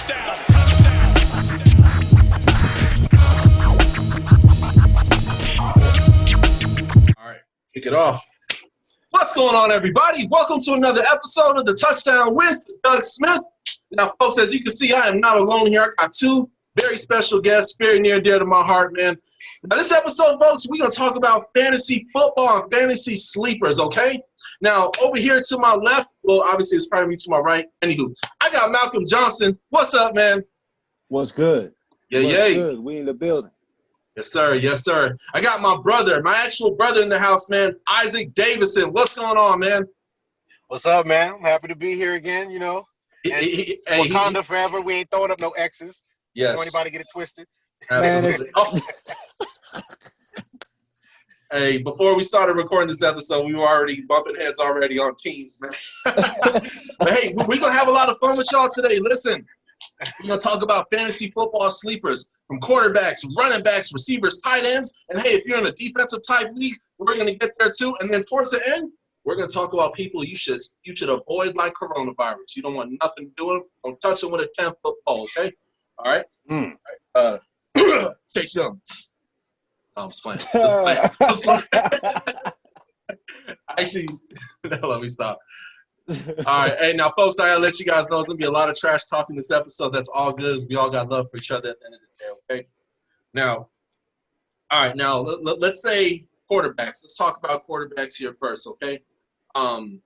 Touchdown. All right, kick it off. What's going on, everybody? Welcome to another episode of the Touchdown with Doug Smith. Now, folks, as you can see, I am not alone here. I got two very special guests, very near and dear to my heart, man. Now, this episode, folks, we're going to talk about fantasy football and fantasy sleepers, okay? Now, over here to my left, well, obviously, it's probably me to my right. Anywho, I got Malcolm Johnson. What's up, man? What's good? Yeah, What's good? We in the building. Yes, sir. Yes, sir. I got my brother, my actual brother in the house, man, Isaac Davidson. What's going on, man? What's up, man? I'm happy to be here again, you know. And Wakanda forever. We ain't throwing up no X's. Yes. Don't anybody get it twisted. Absolutely. Hey, before we started recording this episode, we were already bumping heads already on teams, man. But hey, we're going to have a lot of fun with y'all today. Listen, we're going to talk about fantasy football sleepers from quarterbacks, running backs, receivers, tight ends. And hey, if you're in a defensive type league, we're going to get there too. And then towards the end, we're going to talk about people you should avoid like coronavirus. You don't want nothing to do with them. Don't touch them with a 10-foot pole, okay? All right? All right. Chase Young. No, I'm just playing. Actually, no, let me stop. All right. Hey, now, folks, I got to let you guys know there's going to be a lot of trash talking this episode. That's all good. We all got love for each other at the end of the day, okay? Now, all right. Now, let's say quarterbacks. Let's talk about quarterbacks here first, okay? You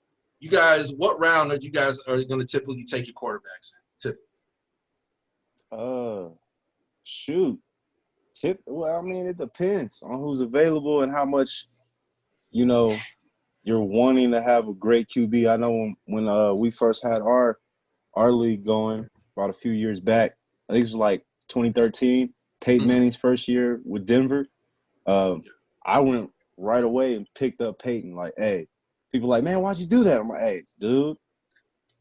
guys, what round are you guys going to typically take your quarterbacks in? Shoot. Well, I mean, it depends on who's available and how much, you're wanting to have a great QB. I know when we first had our league going about a few years back, I think it was like 2013, Peyton Manning's first year with Denver. I went right away and picked up Peyton. Like, hey, people like, man, why'd you do that? I'm like, hey, dude,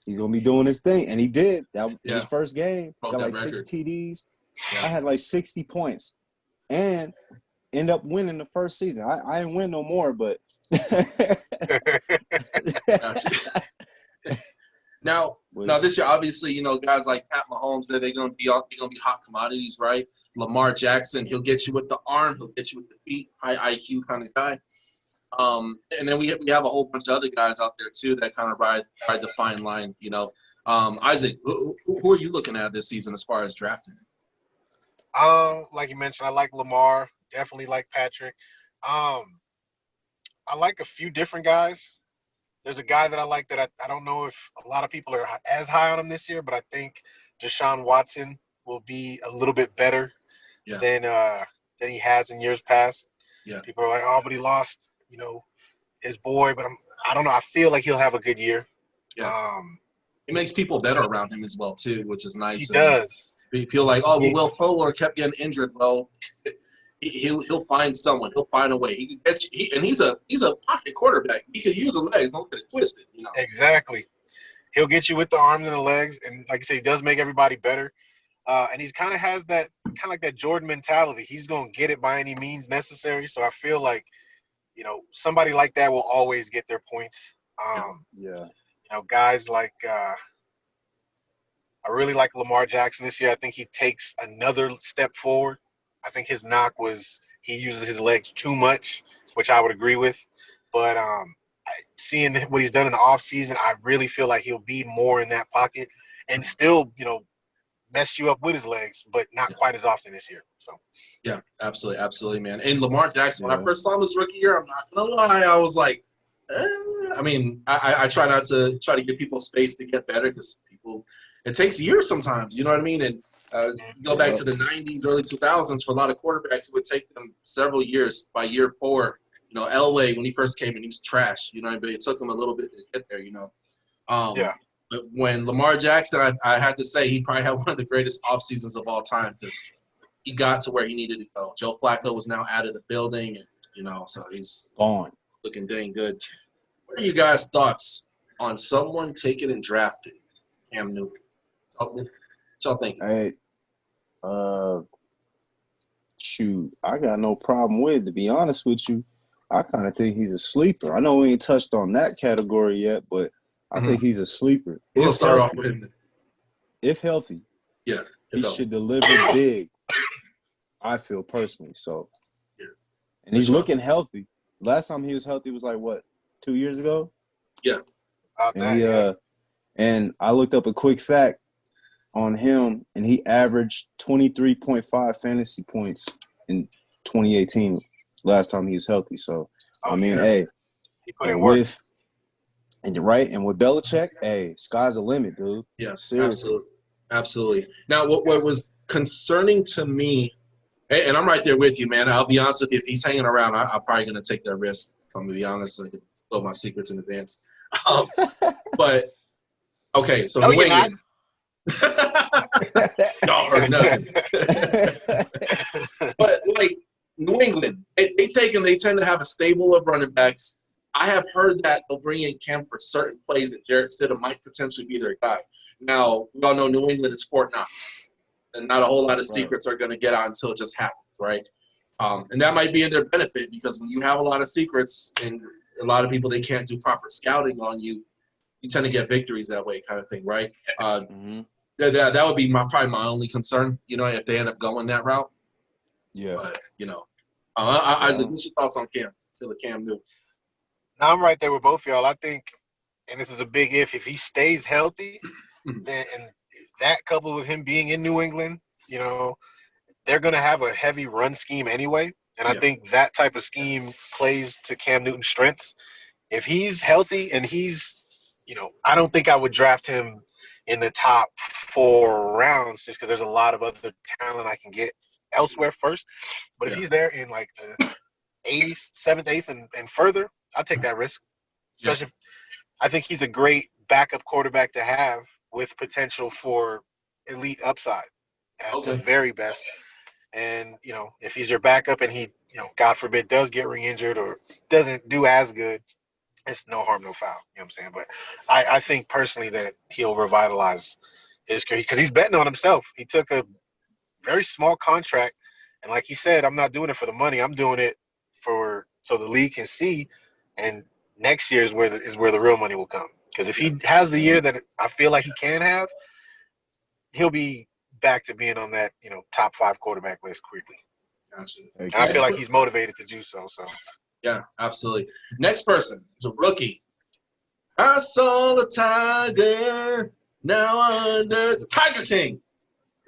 he's going to be doing his thing. And he did. That was his first game. Got like record. 6 TDs. Yeah. I had like 60 points and end up winning the first season. I didn't win no more, but now this year, obviously, guys like Pat Mahomes, they're going to be hot commodities, right? Lamar Jackson, he'll get you with the arm, he'll get you with the feet, high IQ kind of guy. And then we have a whole bunch of other guys out there too that kind of ride the fine line. Isaac, who are you looking at this season as far as drafting? Like you mentioned, I like Lamar. Definitely like Patrick. I like a few different guys. There's a guy that I like that I don't know if a lot of people are as high on him this year, but I think Deshaun Watson will be a little bit better than he has in years past. Yeah. People are like, oh, but he lost, his boy. But I don't know. I feel like he'll have a good year. Yeah. It makes people better around him as well too, which is nice. He does. People like, oh, well, Will Fuller kept getting injured. Well, he'll find someone. He'll find a way. He can get you. And he's a pocket quarterback. He can use the legs. Don't get it twisted. Exactly. He'll get you with the arms and the legs, and like I said, he does make everybody better. And he's kind of has that like that Jordan mentality. He's gonna get it by any means necessary. So I feel like, somebody like that will always get their points. Guys like. I really like Lamar Jackson this year. I think he takes another step forward. I think his knock was he uses his legs too much, which I would agree with. But seeing what he's done in the offseason, I really feel like he'll be more in that pocket and still, mess you up with his legs, but not quite as often this year. So. Yeah, absolutely, man. And Lamar Jackson, when I first saw him his rookie year, I'm not going to lie, I was like, I try not to give people space to get better because people – it takes years sometimes, you know what I mean? And go back to the 90s, early 2000s, for a lot of quarterbacks, it would take them several years. By year 4, Elway, when he first came in, he was trash, but it took him a little bit to get there, But when Lamar Jackson, I had to say he probably had one of the greatest off seasons of all time because he got to where he needed to go. Joe Flacco was now out of the building, and, so he's gone, looking dang good. What are you guys' thoughts on someone taken and drafted Cam Newton? What y'all think? Hey, shoot, I got no problem with it, to be honest with you. I kind of think he's a sleeper. I know we ain't touched on that category yet, but I think he's a sleeper. We'll start off with him. If healthy. Yeah. He should deliver big, I feel personally. So, yeah. And he's looking healthy. Last time he was healthy was like, what, 2 years ago? Yeah. And I looked up a quick fact on him, and he averaged 23.5 fantasy points in 2018, last time he was healthy. So, hey, he put in work. And you're right. And with Belichick, hey, sky's the limit, dude. Yeah, seriously. Absolutely. Now, what was concerning to me, and I'm right there with you, man. I'll be honest with you. If he's hanging around, I'm probably going to take that risk. If I'm going to be honest, I can spill my secrets in advance. But, okay, so New England. Y'all heard nothing. But, like, New England, they tend to have a stable of running backs. I have heard that they'll bring in Cam for certain plays that Jarrett Stidham might potentially be their guy. Now, we all know New England is Fort Knox, and not a whole lot of secrets are going to get out until it just happens, right? And that might be in their benefit, because when you have a lot of secrets and a lot of people, they can't do proper scouting on you, you tend to get victories that way, kind of thing, right? That would be probably my only concern, if they end up going that route. Yeah. But, Isaac, what's your thoughts on Cam? Till Cam Newton. Now, I'm right there with both y'all. I think, and this is a big if he stays healthy, then and that coupled with him being in New England, they're going to have a heavy run scheme anyway. And I think that type of scheme plays to Cam Newton's strengths. If he's healthy and he's, I don't think I would draft him in the top 4 rounds just because there's a lot of other talent I can get elsewhere first. But if he's there in like the 8th, 7th, 8th, and further, I'll take that risk. Especially if I think he's a great backup quarterback to have with potential for elite upside at the very best. And, if he's your backup and he, God forbid, does get re-injured or doesn't do as good, it's no harm, no foul. You know what I'm saying? But I think personally that he'll revitalize his career because he's betting on himself. He took a very small contract. And like he said, I'm not doing it for the money. I'm doing it so the league can see. And next year is where the real money will come. Because if he has the year that I feel like he can have, he'll be back to being on that, top 5 quarterback list quickly. Gotcha. And I feel like he's motivated to do so. So yeah, absolutely. Next person is a rookie. I saw the tiger now under the Tiger King.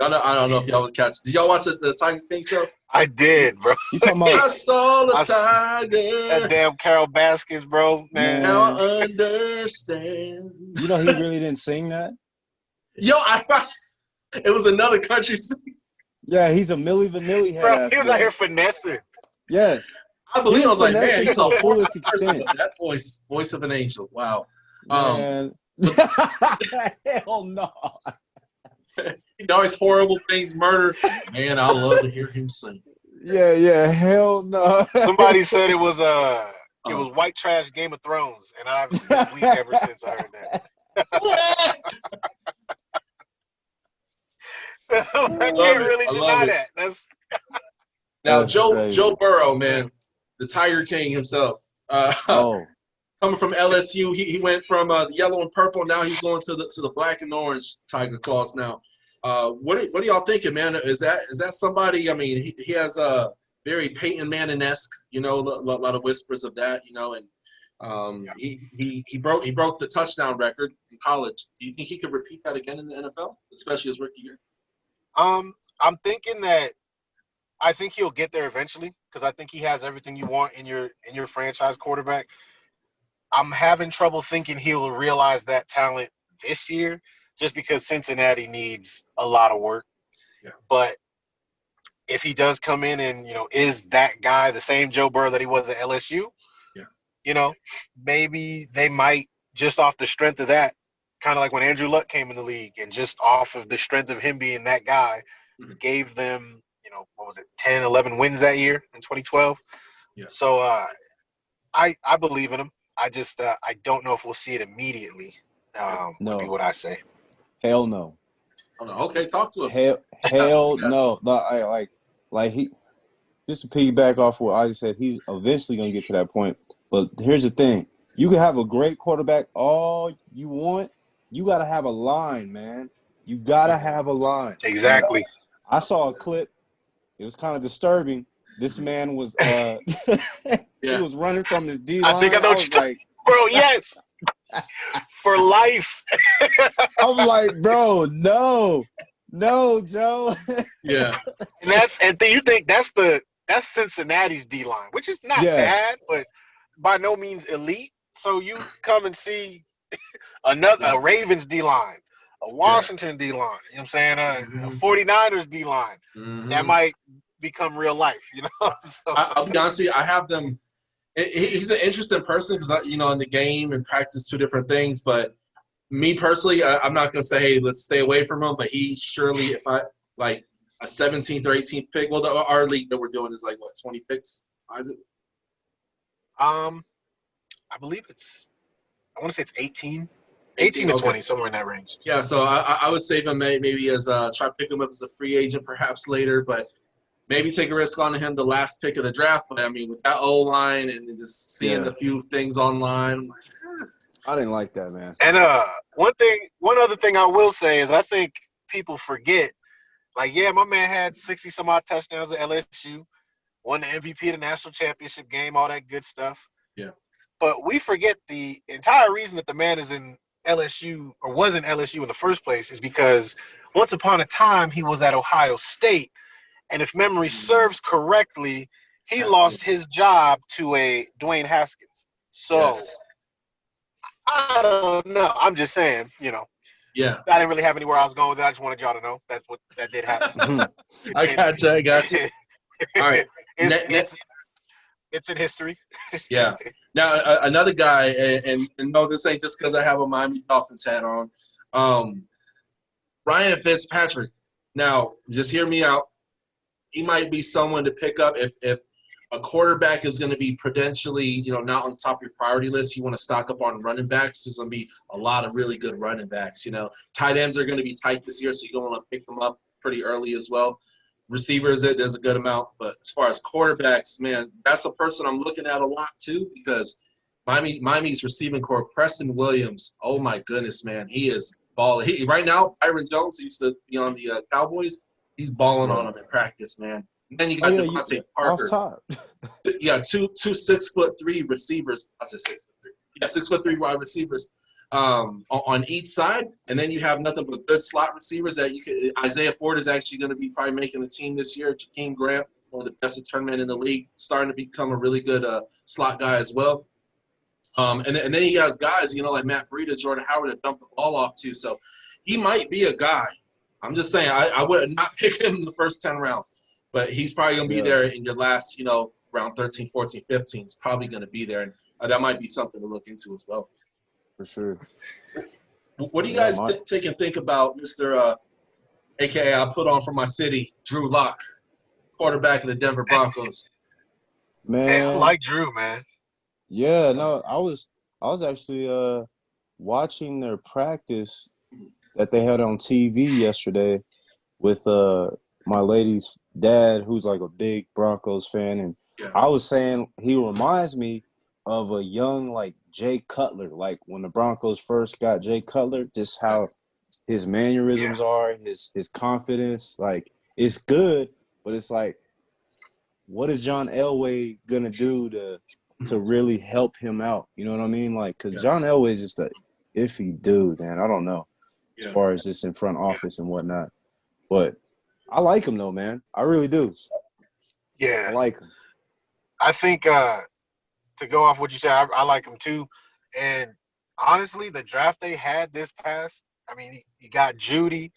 I don't know if y'all would catch it. Did y'all watch the Tiger King show? I did, bro. You talking about? I saw the tiger. That damn Carol Baskins, bro, man. Now I understand. He really didn't sing that? Yo, it was another country singer. Yeah, he's a Milli Vanilli head. Bro, he was out here finessing. Yes. I believe. I was like, man, he's to a the fullest extent. That voice of an angel. Wow. Man. Hell no. He does horrible things, murder. Man, I love to hear him sing. Yeah, hell no. Somebody said it was white trash Game of Thrones, and I've been weak ever since I heard that. I can't really deny that. Now, Joe Burrow, man, the Tiger King himself. Coming from LSU, he went from the yellow and purple. Now he's going to the black and orange Tiger claws. Now, what are y'all thinking, man? Is that somebody? I mean, he has a very Peyton Manning-esque, a lot of whispers of that, and he broke the touchdown record in college. Do you think he could repeat that again in the NFL, especially his rookie year? I'm thinking that I think he'll get there eventually because I think he has everything you want in your franchise quarterback. I'm having trouble thinking he'll realize that talent this year just because Cincinnati needs a lot of work. Yeah. But if he does come in and, is that guy the same Joe Burrow that he was at LSU, maybe they might just off the strength of that, kind of like when Andrew Luck came in the league and just off of the strength of him being that guy, gave them, 10, 11 wins that year in 2012. Yeah. So I believe in him. I just I don't know if we'll see it immediately. No. Would be what I say. Hell no. Oh, no. Okay, talk to us. Hell no. I like he. Just to piggyback off what I said, he's eventually gonna get to that point. But here's the thing: you can have a great quarterback all you want. You got to have a line, man. You gotta have a line. Exactly. I saw a clip. It was kind of disturbing. This man was he was running from his D I think I line. know I what was you're like, bro. Yes, for life. I'm like, bro, no, Joe. Yeah. And you think that's Cincinnati's D line, which is not Yeah, bad, but by no means elite. So you come and see a Ravens D line, a Yeah. Washington D line. You know what I'm saying? A Mm-hmm. 49ers D line. That Mm-hmm. might become real life, you know. So, I'll be honest with you. I have them. He's an interesting person because in the game and practice two different things. But me personally, I'm not gonna say, hey, let's stay away from him. But he surely, if I like a 17th or 18th pick, well, our league that we're doing is like what 20 picks. Why is it? I believe I want to say it's 18. 18 18. to Okay. 20, somewhere in that range. Yeah. So I would save him maybe as try to pick him up as a free agent perhaps later, but maybe take a risk on him the last pick of the draft. But I mean, with that O line and just seeing a few things online, I'm like, I didn't like that, man. And one other thing I will say is I think people forget, like, yeah, my man had 60 some odd touchdowns at LSU, won the MVP of the national championship game, all that good stuff. Yeah. But we forget the entire reason that the man is in LSU or was in LSU in the first place is because once upon a time he was at Ohio State. And if memory serves correctly, he lost his job to a Dwayne Haskins. So I don't know. I'm just saying, Yeah. I didn't really have anywhere I was going with it. I just wanted y'all to know that did happen. I got you. All right. It's in history. Yeah. Now, another guy, and no, this ain't just because I have a Miami Dolphins hat on. Ryan Fitzpatrick. Now, just hear me out. He might be someone to pick up if a quarterback is going to be prudentially, not on the top of your priority list. You want to stock up on running backs. There's going to be a lot of really good running backs. Tight ends are going to be tight this year, so you're going to want to pick them up pretty early as well. Receivers, there's a good amount. But as far as quarterbacks, man, that's a person I'm looking at a lot too because Miami's receiving core, Preston Williams, oh my goodness, man, he is balling. Right now, Byron Jones used to be on the Cowboys. He's balling on them in practice, man. And then you got Devontae Parker. Off top. Yeah, two 6'3" receivers. I said 6'3". Yeah, 6'3" wide receivers on each side, and then you have nothing but good slot receivers that you can. Isaiah Ford is actually going to be probably making the team this year. Jakeem Grant, one of the best return men in the league, starting to become a really good slot guy as well. And then he has guys, like Matt Breida, Jordan Howard to dump the ball off to. So he might be a guy. I'm just saying, I would not pick him in the first 10 rounds. But he's probably going to be there in your last, round 13, 14, 15. He's probably going to be there. And that might be something to look into as well. For sure. What do you guys take and think about Mr. a.k.a. I put on for my city, Drew Lock, quarterback of the Denver Broncos? Man, I like Drew, man. Yeah, no, I was actually watching their practice that they had on TV yesterday with my lady's dad, who's like a big Broncos fan, and I was saying he reminds me of a young like Jay Cutler, like when the Broncos first got Jay Cutler, just how his mannerisms are, his confidence, like it's good, but it's like, what is John Elway gonna do to really help him out? You know what I mean? Like, because John Elway is just a iffy dude, man. I don't know as far as just in front office and whatnot, but I like him though, man. I really do. Yeah, I like him. I think to go off what you said, I like him too. And honestly, the draft they had this past, I mean, you got Jerry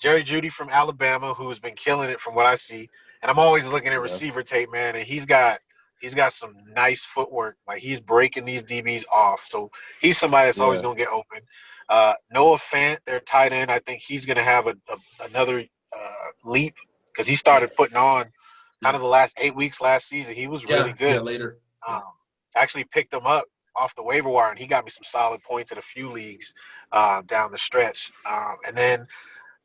Jeudy from Alabama, who's been killing it from what I see. And I'm always looking at receiver tape, man, and he's got some nice footwork. Like, he's breaking these DBs off. So he's somebody that's always going to get open. Noah Fant, their tight end, I think he's going to have another leap because he started putting on kind of the last 8 weeks last season. He was really good. Yeah, later. Actually picked him up off the waiver wire, and he got me some solid points in a few leagues down the stretch. And then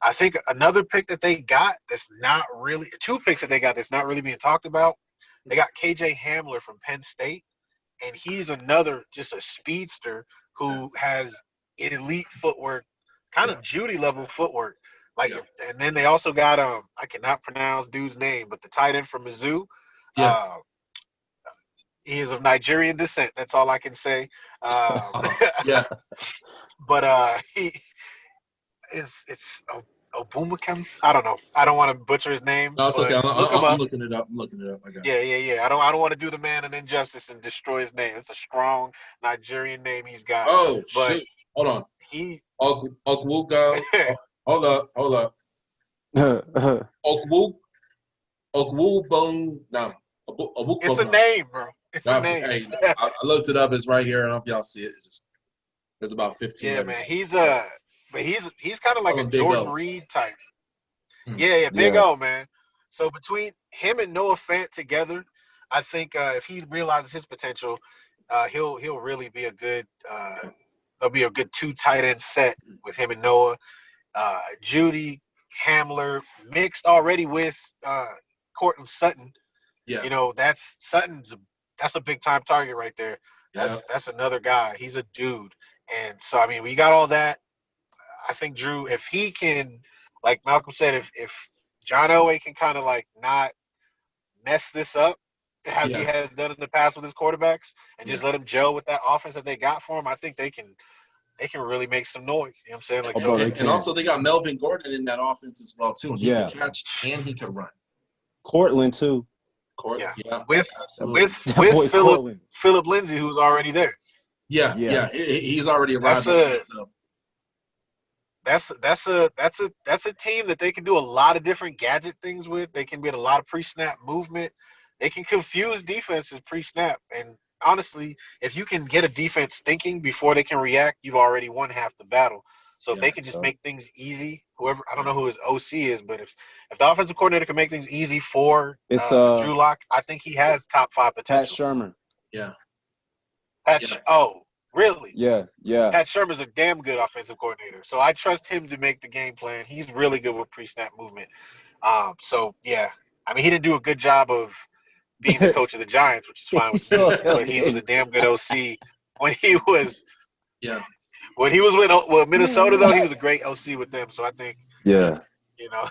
I think another pick that they got that's not really – two picks that they got that's not really being talked about. They got KJ Hamler from Penn State, and he's another just a speedster who has elite footwork, kind Yeah. of Judy level footwork. Like, Yeah. and then they also got I cannot pronounce dude's name, but the tight end from Mizzou. Yeah. Uh, he is of Nigerian descent. That's all I can say. Yeah. But he it's Obumakem. I don't know. I don't want to butcher his name, No, it's okay. but look him I'm up. looking it up. I'm looking it up. I got Yeah, you. yeah, yeah. I don't want to do the man an injustice and destroy his name. It's a strong Nigerian name he's got. Oh But shoot! Hold on. he Okwuga. Hold up. Okwu Okwubongnam. it's a Okwubongnam. name, bro. It's a name. Hey, I looked it up. It's right here. I don't know if y'all see it. It's about 15 Yeah, letters. man. But he's kind of like Call a him Big Jordan O. Reed type. Hmm. Yeah, Big Yeah. O, man. So between him and Noah Fant together, I think if he realizes his potential, he'll really be a good. There'll be a good 2 tight end set with him and Noah. Judy, Hamler, mixed already with Cortland Sutton. Yeah. You know, that's a big time target right there. Yeah. That's another guy. He's a dude. And so I mean, we got all that. I think Drew, if he can, like Malcolm said, if John Elway can kind of like not mess this up as he Yeah. has done in the past with his quarterbacks and just Yeah. let him gel with that offense that they got for him, I think they can really make some noise. You know what I'm saying? Like, Oh, so bro, they And can. also they got Melvin Gordon in that offense as well too. He Yeah. can catch and he can run. Cortland too. yeah, Yeah. with Absolutely. That boy Cortland. Philip Lindsay, who's already there. Yeah. Yeah. He's already That's arrived. a that's a team that they can do a lot of different gadget things with. They can get a lot of pre-snap movement. They can confuse defenses pre-snap. And honestly, if you can get a defense thinking before they can react, you've already won half the battle. So if Yeah. they can just make things easy, whoever I don't know who his OC is, but if the offensive coordinator can make things easy for It's Drew Lock, I think he has top 5 Pat potential. Shermer. Yeah. Oh, really? Yeah. Pat Shermer's a damn good offensive coordinator, so I trust him to make the game plan. He's really good with pre-snap movement. So yeah, I mean he didn't do a good job of being the coach of the Giants, which is fine with me, but he was a damn good OC when he was Yeah. with Minnesota though. He was a great OC with them, so I think Yeah. you know.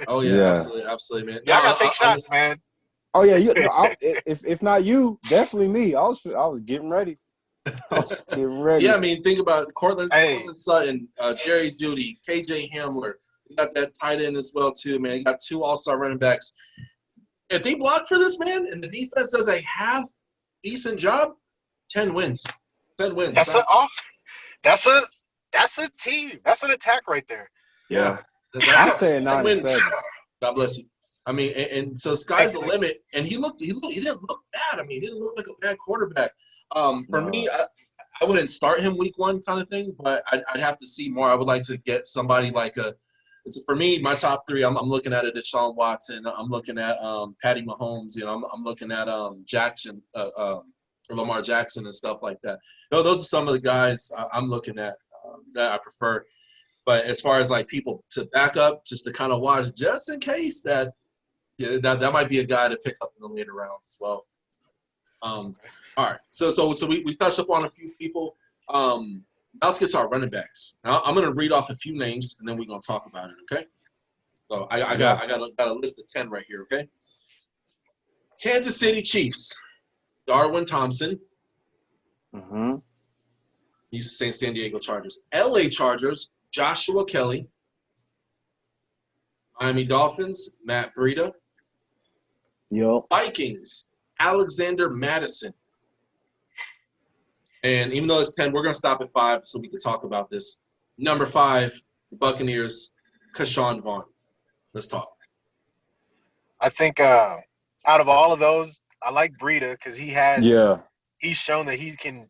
Oh yeah. Yeah. Absolutely, man. Yeah, I gotta take shots, man. Oh yeah, if not you, definitely me. I was getting ready. I was getting ready. Yeah, I mean, think about Cortland Hey. Sutton, Jerry Jeudy, KJ Hamler. You got that tight end as well too, man. You got 2 all-star running backs. If they block for this man and the defense does a half decent job, 10 wins. 10 wins. That's a team. That's an attack right there. Yeah. I'm saying 9-7. God bless you. I mean, and so sky's the limit. And he didn't look bad. I mean, he didn't look like a bad quarterback. For me, I wouldn't start him week 1 kind of thing, but I'd have to see more. I would like to get somebody like for me, my top 3, I'm looking at a Deshaun Watson. I'm looking at Patty Mahomes. You know, I'm looking at Jackson, Lamar Jackson and stuff like that. No, those are some of the guys I'm looking at that I prefer. But as far as like people to back up, just to kind of watch, just in case that might be a guy to pick up in the later rounds as well. All right, so we touched up on a few people. Now let's get to our running backs. Now I'm gonna read off a few names and then we're gonna talk about it. Okay. So I got a list of 10 right here. Okay. Kansas City Chiefs, Darwin Thompson. Mm-hmm. Used to say San Diego Chargers. LA Chargers, Joshua Kelly. Miami Dolphins, Matt Breida. Yup. Vikings, Alexander Madison. And even though it's 10, we're going to stop at 5 so we can talk about this. Number 5, the Buccaneers, Keshawn Vaughn. Let's talk. I think out of all of those, I like Breida because he's shown that he can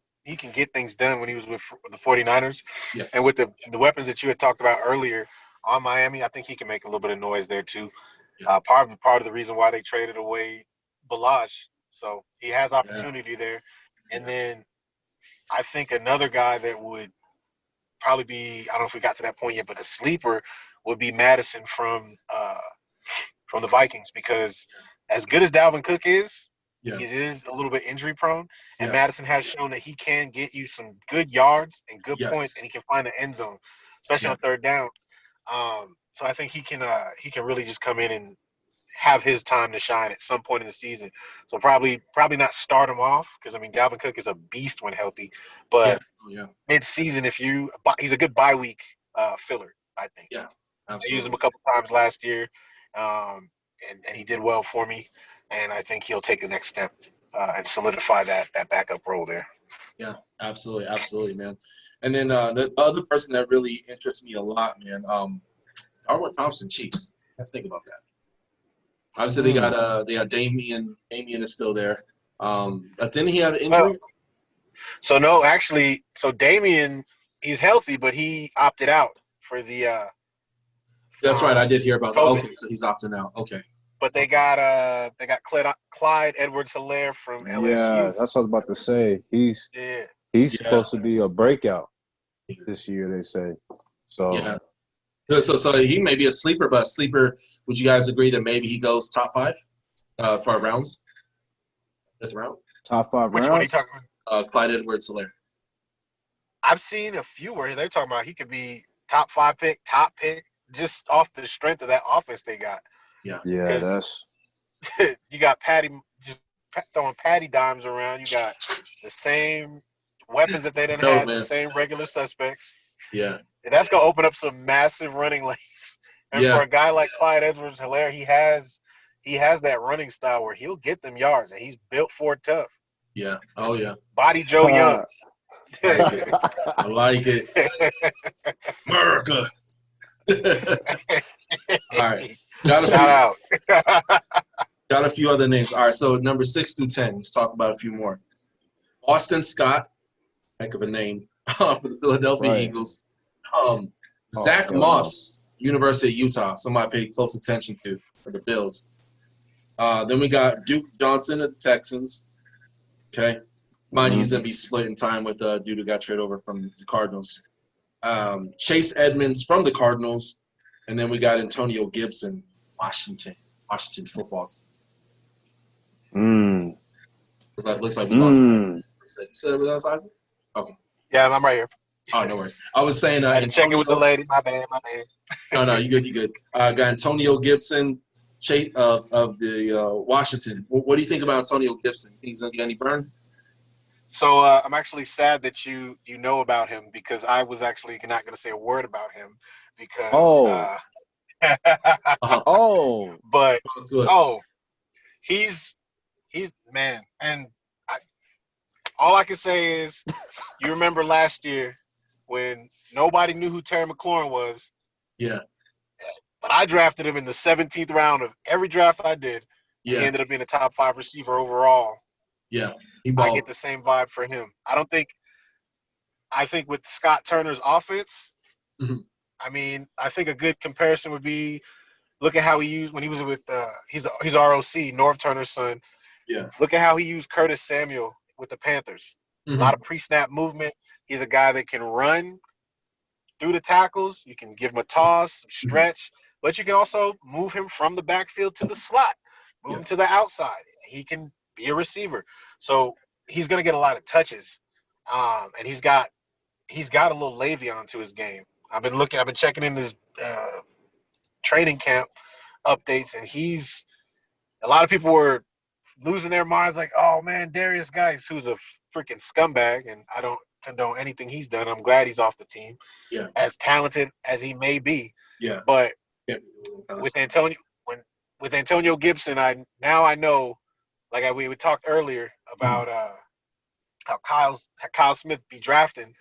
get things done when he was with the 49ers. Yeah. And with the weapons that you had talked about earlier on Miami, I think he can make a little bit of noise there too. Yeah. Part of the reason why they traded away Balaj. So he has opportunity there. And then I think another guy that would probably be, I don't know if we got to that point yet, but a sleeper would be Madison from the Vikings, because as good as Dalvin Cook is, he is a little bit injury prone, and Madison has shown that he can get you some good yards and good points, and he can find the end zone. especially Yeah. on third downs. So I think he can really just come in and have his time to shine at some point in the season. So probably not start him off because I mean Dalvin Cook is a beast when healthy, Yeah. but Oh, yeah. mid-season he's a good bye week filler. I think Yeah. I used him Absolutely. a couple times last year, and he did well for me. And I think he'll take the next step and solidify that backup role there. Yeah. Absolutely. Absolutely, man. And then the other person that really interests me a lot, man. Darwin Thompson, Chiefs. Let's think about that. Obviously, they got Damian. Damian is still there. But didn't he have an Well, injury? so no, actually, so Damian, he's healthy, but he opted out for the That's right. I did hear about that. COVID. Okay, so he's opting out. Okay. But they Okay. got Clyde Edwards-Helaire from Yeah, LSU. that's what I was about to say. He's Yeah, Yeah. supposed to be a breakout this year, they say. So Yeah. So he may be a sleeper, but a sleeper. Would you guys agree that maybe he goes top 5 for rounds? 5th round. top 5 which one are you rounds. talking about? Clyde Edwards-Helaire. I've seen a few where they're talking about he could be top 5 pick, top pick, just off the strength of that offense they got. Yeah. Yeah, Because that's you got Patty just throwing Patty dimes around. You got the same weapons that they didn't No, have, the man. same regular suspects. Yeah. And that's gonna open up some massive running lanes. And for Yeah. a guy like Clyde Edwards-Helaire, he has that running style where he'll get them yards, and he's built for it tough. Yeah. Oh, yeah. Body Joe Young. Like it. I like it. America. All right. Got a Shout few. out. Got a few other names. All right. So number 6 through 10. Let's talk about a few more. Austin Scott, heck of a name, for the Philadelphia right. Eagles. Oh, Zach hell no. Moss, University of Utah. Somebody paid close attention to for the Bills. Then we got Duke Johnson of the Texans. Okay. Mind you, he's going to be splitting time with a dude who got traded over from the Cardinals. Chase Edmonds from the Cardinals. And then we got Antonio Gibson, Washington football team. Looks like we lost Isaac. You said it was Isaac? Okay. Yeah, I'm right here. Oh, no worries. I was saying I had to check it with the lady. My bad. No, you good. Got Antonio Gibson of the Washington. What do you think about Antonio Gibson? He's going to get any burn? So I'm actually sad that you know about him because I was actually not going to say a word about him because but he's man, and all I can say is you remember last year when nobody knew who Terry McLaurin was. Yeah. But I drafted him in the 17th round of every draft I did. Yeah. He ended up being a top 5 receiver overall. Yeah. I get the same vibe for him. I think with Scott Turner's offense, I mean, I think a good comparison would be look at how he used when he was with he's ROC, Norv Turner's son. Yeah. Look at how he used Curtis Samuel with the Panthers. A lot of pre-snap movement. He's a guy that can run through the tackles. You can give him a toss, stretch, but you can also move him from the backfield to the slot, move him to the outside. He can be a receiver. So he's going to get a lot of touches. And he's got a little Le'Veon to his game. I've been checking in his training camp updates, and a lot of people were losing their minds like, oh man, Darius Geis, who's a freaking scumbag, and I don't condone anything he's done. I'm glad he's off the team. Yeah. As talented as he may be. Yeah. But with Antonio Gibson, I know, like we talked earlier about how Kyle Smith be drafting.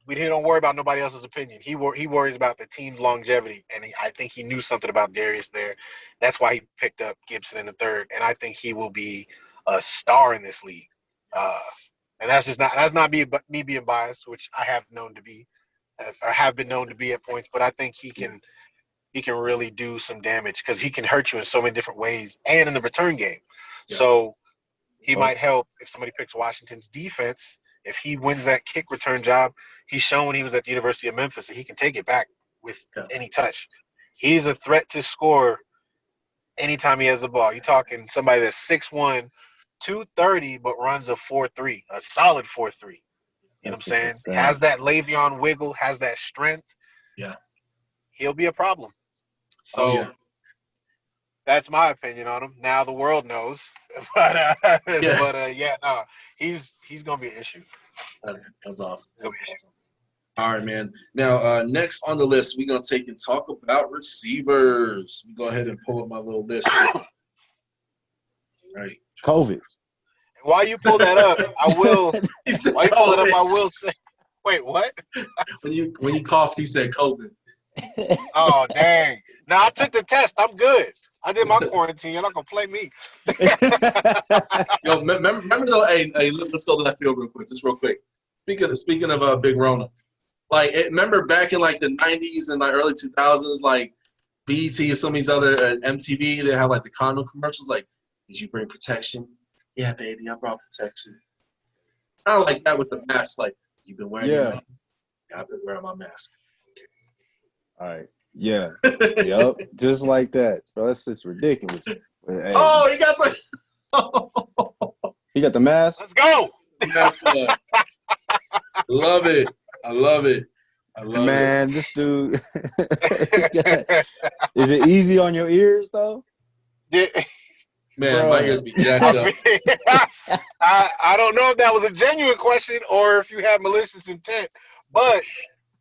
We don't worry about nobody else's opinion. He worries about the team's longevity, and I think he knew something about Darius there. That's why he picked up Gibson in the 3rd, and I think he will be a star in this league. And that's not me being biased, which I have known to be, or have been known to be at points. But I think he can really do some damage because he can hurt you in so many different ways and in the return game. Yeah. So he might help if somebody picks Washington's defense. If he wins that kick return job, he's shown when he was at the University of Memphis that he can take it back with any touch. He's a threat to score anytime he has the ball. You're talking somebody that's 6'1", 230, but runs a 4.3, a solid 4.3. You know That's what I'm just saying? insane. Has that Le'Veon wiggle, has that strength. Yeah. He'll be a problem. So Oh yeah. that's my opinion on him. Now the world knows, but Yeah. yeah, no, he's gonna be an issue. That's awesome. He's gonna That's be an issue. awesome. All right, man. Now, next on the list, we're gonna take and talk about receivers. Go ahead and pull up my little list here. Right. COVID. While you pull that up, I will. He said While you pull it up, COVID. I will say. Wait, what? When you coughed, he said COVID. Oh dang! Now I took the test. I'm good. I did my quarantine. You're not gonna play me. Yo, remember though? Hey, let's go left field real quick, just real quick. Speaking of Big Rona, like remember back in like the '90s and like early 2000s, like BET and some of these other MTV, they have like the condom commercials. Like, did you bring protection? Yeah, baby, I brought protection. Kind of like that with the mask. Like, you've been wearing your mask? Yeah, I've been wearing my mask. All right. Yeah. Yep. Just like that. Bro, that's just ridiculous. But, hey, Oh, he got the he got the mask? Let's go. mask on. Love it. I love it. I love Man, this dude. Is it easy on your ears, though? Yeah. it. Man, Bro. my ears be jacked up. I don't know if that was a genuine question or if you had malicious intent, but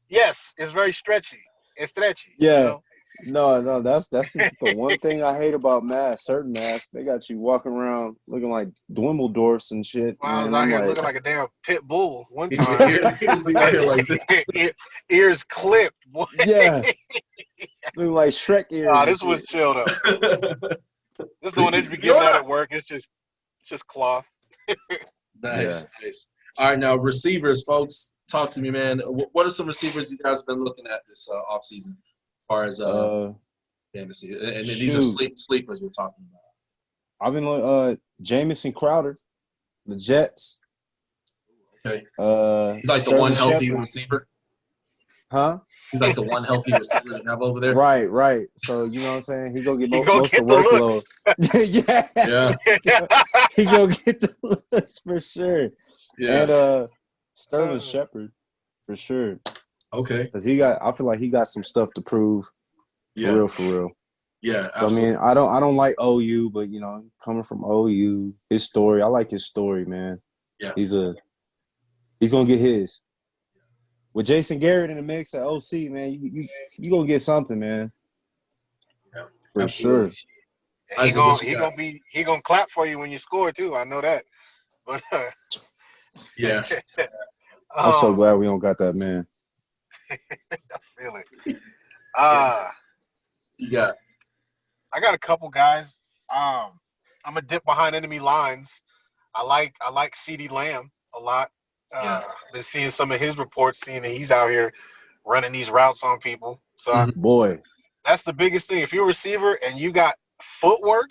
yes, it's very stretchy. It's stretchy. Yeah. You know? No, that's just the one thing I hate about masks. Certain masks, they got you walking around looking like Dwindledorfs and shit. Well, I was Man, out I'm here like, looking like a damn pit bull one His time. ears be out here like this. Ears clipped, boy. yeah, looking like Shrek ears. Nah, and this was shit. chill though. This is the one they be giving out at work. It's just cloth. Nice. All right, now receivers, folks, talk to me, man. What are some receivers you guys have been looking at this offseason, as far as fantasy? And these are sleepers we're talking about. I've been Jamison Crowder, the Jets. Okay. He's like the Sterling one healthy Shepard. receiver. Huh? He's like the one healthy receiver they have over there. Right. So you know what I'm saying? He go get He go most get of the the workload. Yeah. He go get the looks for sure. Yeah. And Sterling Shepard for sure. Okay. Because I feel like he got some stuff to prove. Yeah. For real. Yeah. So, I mean, I don't like OU, but coming from OU, his story, I like his story, man. Yeah. He's gonna get his. With Jason Garrett in the mix at OC, man, you gonna get something, man. Yeah. For Absolutely. sure. He gonna clap for you when you score too. I know that. But Yeah. I'm so glad we don't got that man. I feel it. You got. I got a couple guys. I'm a dip behind enemy lines. I like CeeDee Lamb a lot. Been seeing some of his reports, seeing that he's out here running these routes on people. So Boy, that's the biggest thing. If you're a receiver and you got footwork,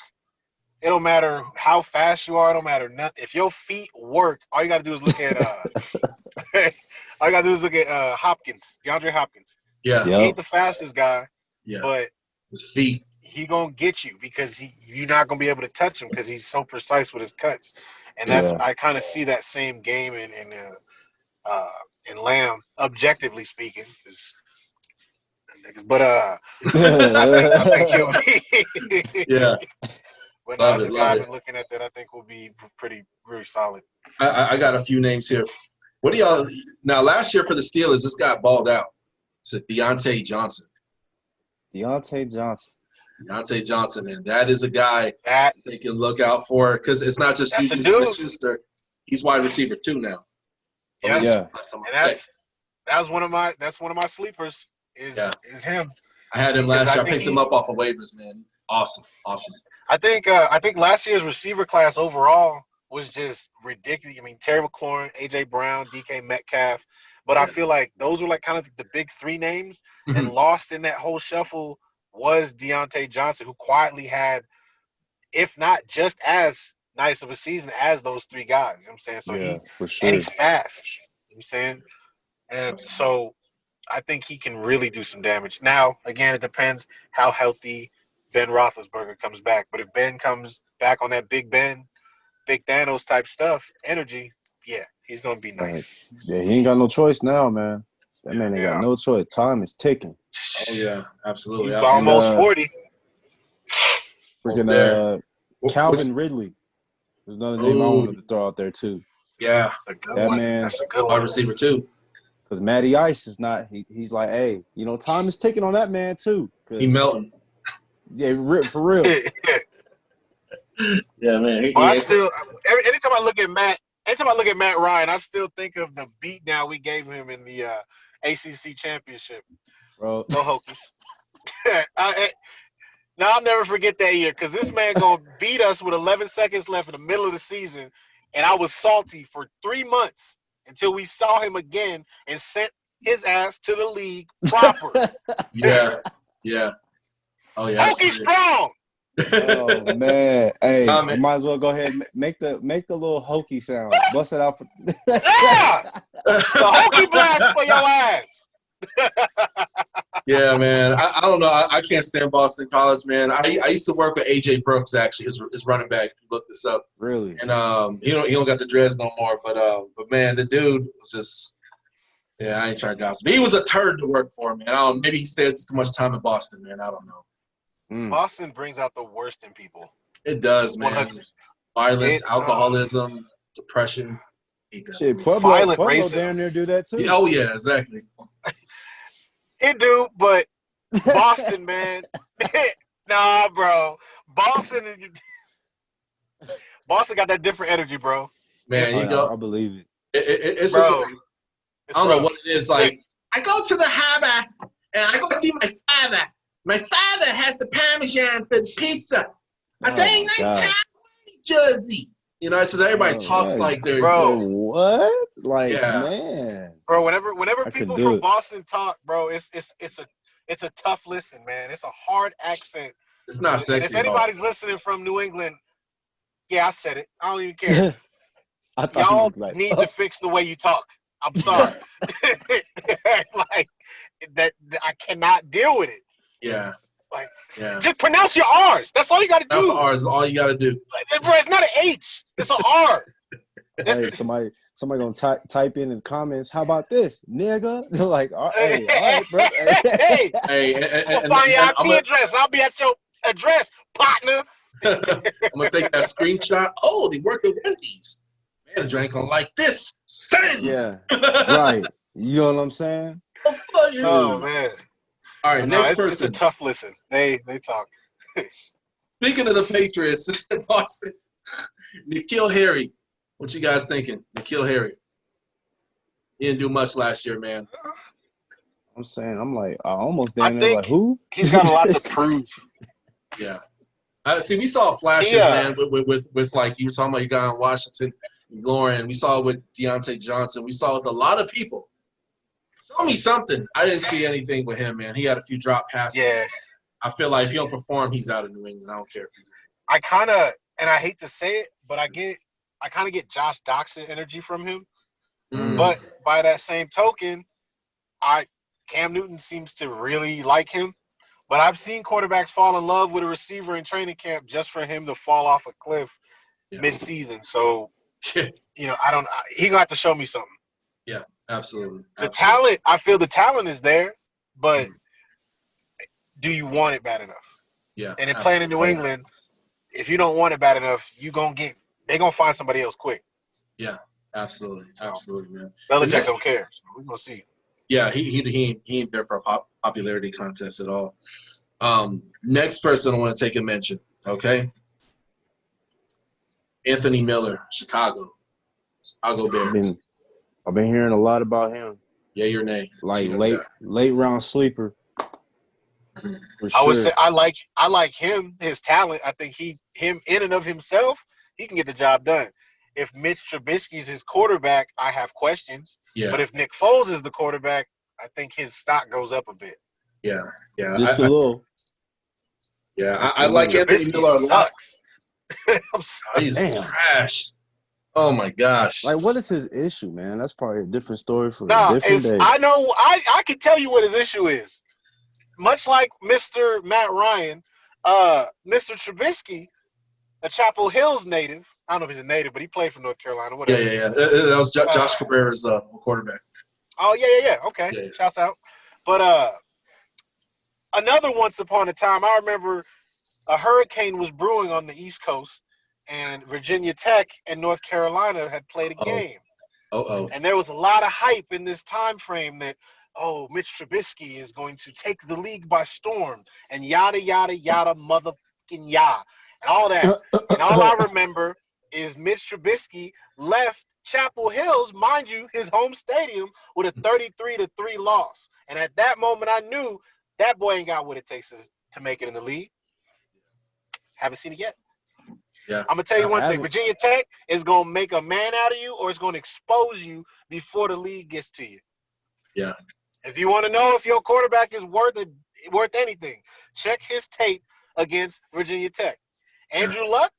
it don't matter how fast you are. It don't matter nothing. If your feet work, all you got to do is look at Hopkins, DeAndre Hopkins. Yeah. He ain't the fastest guy, but his feet. He gonna get you because you're not gonna be able to touch him because he's so precise with his cuts, and that's I kind of see that same game in Lamb, objectively speaking. But I think he'll be. Yeah. But that's a guy I've been looking at that I think will be very solid. I got a few names here. What do y'all now? Last year for the Steelers, this guy balled out. It's Deontay Johnson. Deontay Johnson, and that is a guy that they can look out for because it's not just Juju Smith-Schuster. He's wide receiver too now. Yeah. And that's one of my sleepers is him. I had him last year. I picked him up off of waivers, man. Awesome. I think last year's receiver class overall was just ridiculous. I mean, Terry McLaurin, AJ Brown, DK Metcalf, but I feel like those were like kind of the big three names, and lost in that whole shuffle was Deontay Johnson, who quietly had, if not just as nice of a season as those three guys. You know what I'm saying? So for sure. And he's fast. You know what I'm saying? And so I think he can really do some damage. Now, again, it depends how healthy Ben Roethlisberger comes back. But if Ben comes back on that Big Thanos type stuff, energy, yeah, he's gonna be nice. Yeah, he ain't got no choice now, man. That man ain't got no choice. Time is ticking. Oh yeah, absolutely. He's absolutely. almost 40. Freaking Calvin Ridley. There's another name I wanted to throw out there too. Yeah, That's a good that one. man. That's a good wide one. receiver too. Because Matty Ice is not. He's like, hey, time is ticking on that man too. He melting. Yeah, for real. Yeah, man. But I still, anytime I look at Matt Ryan, I still think of the beatdown we gave him in the ACC championship. Bro, Go Hokies! I'll never forget that year because this man gonna beat us with 11 seconds left in the middle of the season, and I was salty for 3 months until we saw him again and sent his ass to the league proper. Yeah. Oh yeah. Hokie strong. Oh man, hey, Comment. I might as well go ahead and make the little hokey sound. Bust it out for. Yeah, the Hokie blast for your ass. Yeah, man. I don't know. I can't stand Boston College, man. I used to work with AJ Brooks, actually, his running back. Look this up. Really? And he don't got the dreads no more. But man, the dude was just. Yeah, I ain't trying to gossip. He was a turd to work for, man. Maybe he stayed too much time in Boston, man. I don't know. Boston brings out the worst in people. It does, man. 100%. Violence, alcoholism, depression. Shit, Pueblo down there do that too. Yeah, oh yeah, exactly. It do, but Boston, man. Nah, bro. Boston got that different energy, bro. Man, I believe it. It's bro, just like, I don't know what it is. Like, I go to the harbor and I go see my father. My father has the Parmesan for the pizza. I say, nice time, Jersey. It's just everybody talks like they're. Bro, what? Like, yeah. Man. Bro, whenever people from Boston talk, bro, it's a tough listen, man. It's a hard accent. It's not sexy. And if anybody's listening from New England, yeah, I said it. I don't even care. Y'all need to fix the way you talk. I'm sorry. Like that, I cannot deal with it. Yeah. Like, just pronounce your R's. That's all you got to do. That's R's. Is all you got to do. Like, bro, it's not an H. It's an R. Hey, somebody gonna type in the comments. How about this, nigga? They're like, all right, bro. I'll find your IP address. I'll be at your address, partner. I'm gonna take that screenshot. Oh, they work at Wendy's. Manager ain't gonna like this. Send. Yeah. Right. You know what I'm saying? Oh man. All right, next person. It's a tough listen. They talk. Speaking of the Patriots, Boston, N'Keal Harry. What you guys thinking? N'Keal Harry. He didn't do much last year, man. I'm saying, I'm like, I almost down there like, who? He's got a lot to prove. Yeah. See, we saw flashes, man, with like you were talking about your guy in Washington, Lauren. We saw it with Deontay Johnson. We saw it with a lot of people. Show me something. I didn't see anything with him, man. He had a few drop passes. Yeah. I feel like if he don't perform, he's out of New England. I don't care if he's. I kind of, and I hate to say it, but I kind of get Josh Doxson energy from him. But by that same token, Cam Newton seems to really like him. But I've seen quarterbacks fall in love with a receiver in training camp just for him to fall off a cliff mid-season. So, I don't. He gonna have to show me something. Yeah, absolutely. Talent, I feel the talent is there, but do you want it bad enough? Yeah. And in playing in New England, if you don't want it bad enough, they're gonna find somebody else quick. Yeah, absolutely, man. Belichick don't care. So we're gonna see. Yeah, he ain't there for a popularity contest at all. Next person I want to take a mention. Okay, Anthony Miller, Chicago Bears. I've been hearing a lot about him. Yeah, your name. Like late round sleeper. For sure. I would say I like him, his talent. I think him in and of himself, he can get the job done. If Mitch Trubisky's his quarterback, I have questions. Yeah. But if Nick Foles is the quarterback, I think his stock goes up a bit. Yeah. Just a little. Yeah, I like Anthony Miller a lot. I'm sorry. He's trash. Oh my gosh! Like, what is his issue, man? That's probably a different story for a different day. I know. I can tell you what his issue is. Much like Mr. Matt Ryan, Mr. Trubisky, a Chapel Hills native. I don't know if he's a native, but he played for North Carolina. Yeah, Whatever. yeah. That was Josh Cabrera's quarterback. Oh yeah. Okay, Yeah, shouts out. But another once upon a time, I remember a hurricane was brewing on the East Coast, and Virginia Tech and North Carolina had played a oh, game. oh. And there was a lot of hype in this time frame that, oh, Mitch Trubisky is going to take the league by storm, and yada, yada, yada, motherfucking yah, and all that. And all I remember is Mitch Trubisky left Chapel Hills, mind you, his home stadium, with a 33-3 loss. And at that moment, I knew that boy ain't got what it takes to make it in the league. Haven't seen it yet. Yeah. I'm going to tell you one thing. Virginia Tech is going to make a man out of you, or it's going to expose you before the league gets to you. Yeah. If you want to know if your quarterback is worth anything, check his tape against Virginia Tech. Andrew Luck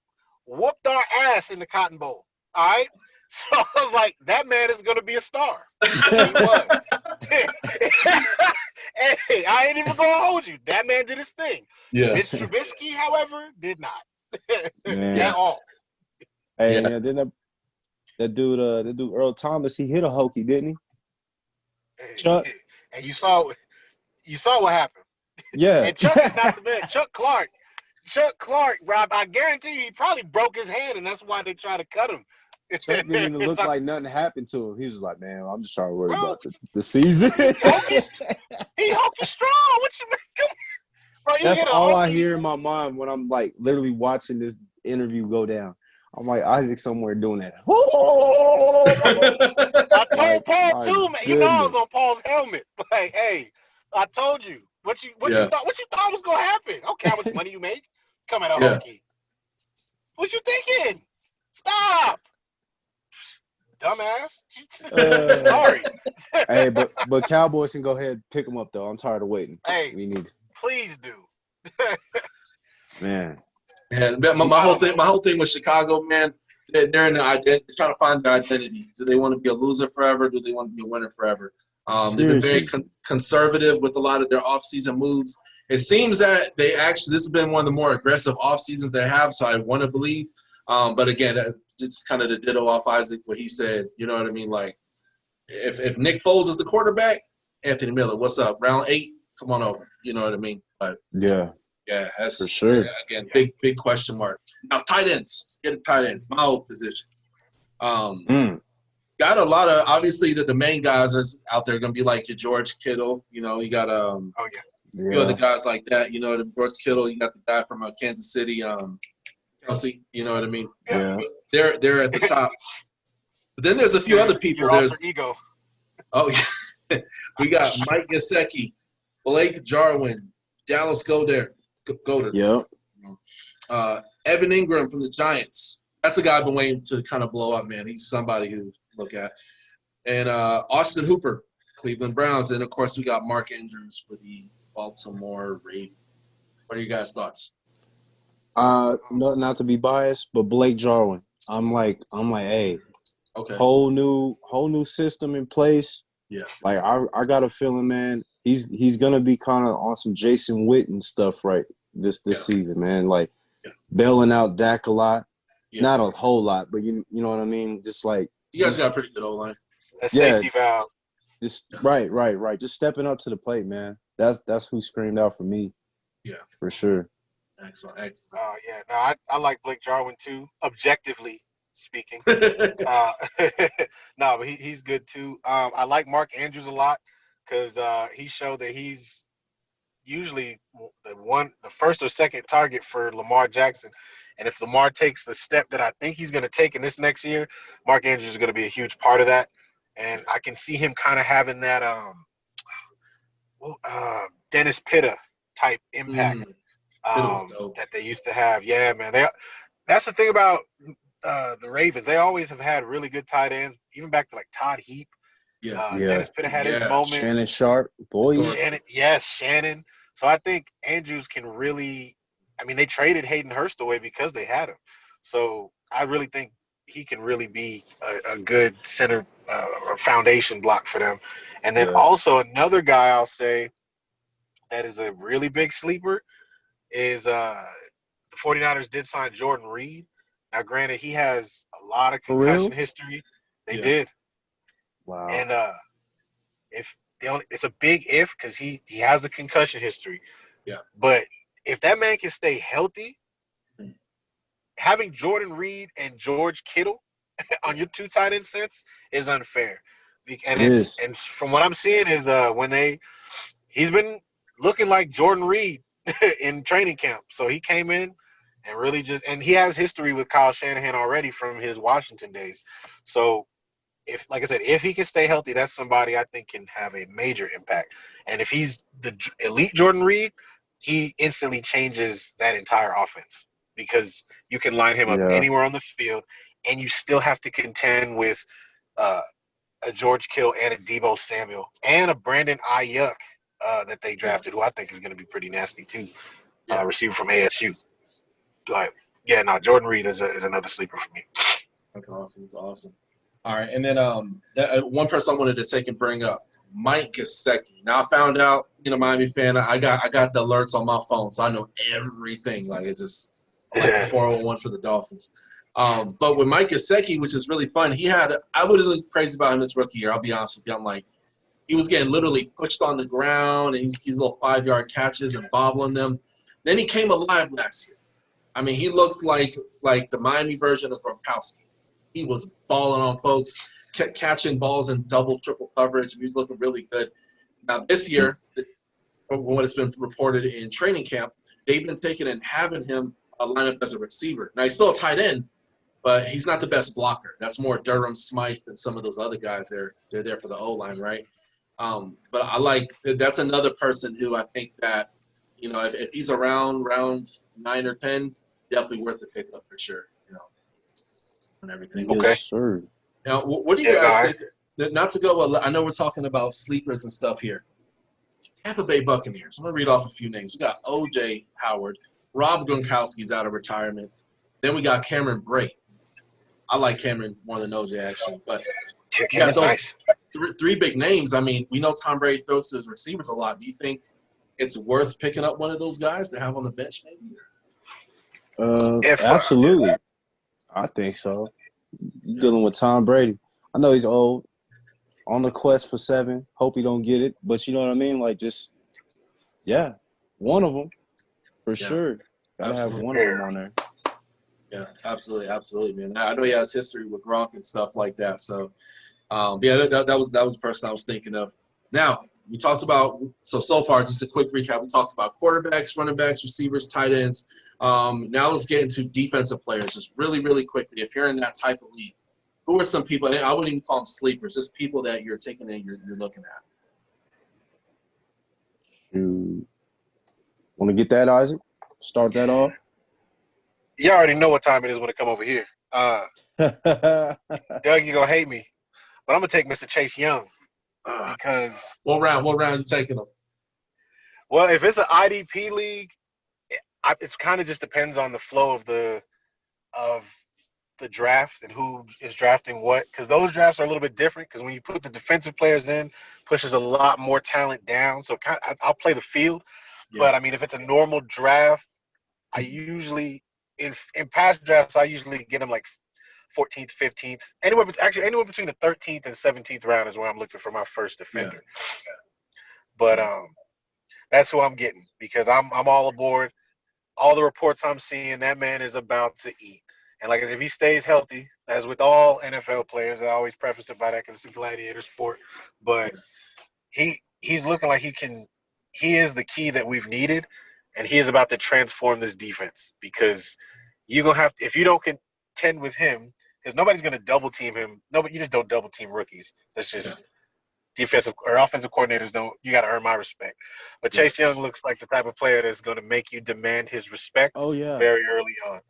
whooped our ass in the Cotton Bowl. All right? So I was like, that man is going to be a star. He was. Hey, I ain't even going to hold you. That man did his thing. Yeah. Mitch Trubisky, however, did not. Man. At all. Hey, yeah. Then that dude Earl Thomas, he hit a hokey, didn't he? Chuck. And you saw what happened. Yeah. And Chuck is not the man. Chuck Clark, Rob, I guarantee you he probably broke his hand, and that's why they try to cut him. Chuck didn't even look like nothing happened to him. He was like, man, I'm just trying to worry about the season. He hokey strong. What you mean? Bro, that's all I hear in my mind when I'm like literally watching this interview go down. I'm like, Isaac somewhere doing that. I told Paul too, man. You know I was on Paul's helmet. Like, hey, I told you. What you thought was gonna happen? I don't care how much money you make. Come at a hokey. What you thinking? Stop. Dumbass. Sorry. Hey, but Cowboys can go ahead and pick them up though. I'm tired of waiting. Hey, we need. Please do. Man. And my whole thing with Chicago, man, they're in the identity, trying to find their identity. Do they want to be a loser forever? Do they want to be a winner forever? They've been very conservative with a lot of their offseason moves. It seems that this has been one of the more aggressive off seasons they have, so I want to believe. But again, it's kind of the ditto off Isaac, what he said. You know what I mean? Like, if Nick Foles is the quarterback, Anthony Miller, what's up? Round 8, come on over. You know what I mean? But yeah, that's for sure. Again, big question mark. Now, tight ends. Let's get tight ends. My old position. Got a lot of, obviously, the main guys is out there going to be like your George Kittle. You know, you got few other guys like that. You know, the George Kittle. You got the guy from Kansas City, Kelsey. You know what I mean? Yeah. They're at the top. But then there's a few other people. There's ego. Oh, yeah. We got Mike Gesicki, Blake Jarwin, Dallas Goddard. Yep. Evan Ingram from the Giants. That's a guy I've been waiting to kind of blow up, man. He's somebody who look at. And Austin Hooper, Cleveland Browns. And, of course, we got Mark Andrews for the Baltimore Ravens. What are your guys' thoughts? Not to be biased, but Blake Jarwin. I'm like, hey, okay, whole new system in place. Yeah, like I got a feeling, man. He's gonna be kind of on some Jason Witten stuff right this season, man. Like bailing out Dak a lot, not a whole lot, but you know what I mean. Just like you guys got a pretty good O-line. Safety valve. Just right. Just stepping up to the plate, man. That's who screamed out for me. Yeah, for sure. Excellent. No, I like Blake Jarwin too, objectively speaking. No, but he's good too. I like Mark Andrews a lot because he showed that he's usually the first or second target for Lamar Jackson. And if Lamar takes the step that I think he's going to take in this next year, Mark Andrews is going to be a huge part of that. And I can see him kind of having that Dennis Pitta type impact. That they used to have. Yeah, man. That's the thing about the Ravens. They always have had really good tight ends, even back to like Todd Heap. Dennis Pitta had his moment. Shannon Sharp, Shannon. So I think Andrews can really. I mean, they traded Hayden Hurst away because they had him. So I really think he can really be a good center or foundation block for them. And then also another guy I'll say that is a really big sleeper is the 49ers did sign Jordan Reed. Now, granted, he has a lot of For real? concussion history. They Yeah. did. Wow. And if they only, it's a big if because he has a concussion history. Yeah. But if that man can stay healthy, having Jordan Reed and George Kittle on your two tight end sets is unfair. And It is. and from what I'm seeing is he's been looking like Jordan Reed in training camp. So he came in and really and he has history with Kyle Shanahan already from his Washington days. So if, like I said, if he can stay healthy, that's somebody I think can have a major impact. And if he's the elite Jordan Reed, he instantly changes that entire offense because you can line him up Yeah. anywhere on the field, and you still have to contend with a George Kittle and a Deebo Samuel and a Brandon Ayuk that they drafted, who I think is going to be pretty nasty too, receiver from ASU. But yeah, no, Jordan Reed is another sleeper for me. That's awesome. That's awesome. All right, and then one person I wanted to take and bring up, Mike Gesicki. Now I found out, Miami fan. I got the alerts on my phone, so I know everything. Like it's just like the 401 for the Dolphins. But with Mike Gesicki, which is really fun, I wasn't crazy about him this rookie year. I'll be honest with you. I'm like, he was getting literally pushed on the ground, and he's little 5-yard catches and bobbling them. Then he came alive last year. I mean, he looked like the Miami version of Gronkowski. He was balling on folks, kept catching balls in double, triple coverage. He was looking really good. Now, this year, from what has been reported in training camp, they've been taking and having him line up as a receiver. Now, he's still a tight end, but he's not the best blocker. That's more Durham, Smythe, and some of those other guys. They're there for the O-line, right? But I like – that's another person who I think that, if he's around round 9 or 10, definitely worth the pickup for sure, and everything. Okay. Yes, sir. Now, what do you guys think? Not to go, I know we're talking about sleepers and stuff here. Tampa Bay Buccaneers. I'm going to read off a few names. We got O.J. Howard. Rob Gronkowski's out of retirement. Then we got Cameron Brate. I like Cameron more than O.J. actually. But you got those nice. three big names. I mean, we know Tom Brady throws to his receivers a lot. Do you think it's worth picking up one of those guys to have on the bench maybe? Absolutely. I think so. You're dealing with Tom Brady. I know he's old, on the quest for 7. Hope he don't get it, but you know what I mean? Like just, one of them for sure. Gotta have one of them on there. Yeah, absolutely, man. I know he has history with Gronk and stuff like that. So, that was the person I was thinking of. Now we talked about so far. Just a quick recap. We talked about quarterbacks, running backs, receivers, tight ends. Now let's get into defensive players just really, really quickly. If you're in that type of league, who are some people, and I wouldn't even call them sleepers, just people that you're taking in, you're looking at? Want to get that, Isaac? Start that off? You already know what time it is when it come over here. Doug, you're going to hate me, but I'm going to take Mr. Chase Young because – What round are you taking him? Well, if it's an IDP league, it kind of just depends on the flow of the draft and who is drafting what, because those drafts are a little bit different because when you put the defensive players in, pushes a lot more talent down. So I'll play the field. But, I mean, if it's a normal draft, I usually in past drafts, I usually get them like 14th, 15th. Anywhere between the 13th and 17th round is where I'm looking for my first defender. But that's who I'm getting because I'm all aboard. All the reports I'm seeing, that man is about to eat. And like if he stays healthy, as with all NFL players, I always preface it by that because it's a gladiator sport. But he's looking like he is the key that we've needed, and he is about to transform this defense because you're gonna have if you don't contend with him, because nobody's gonna double team him. You just don't double team rookies. That's just defensive or offensive coordinators don't. You got to earn my respect. But Chase Young looks like the type of player that's going to make you demand his respect. Very early on.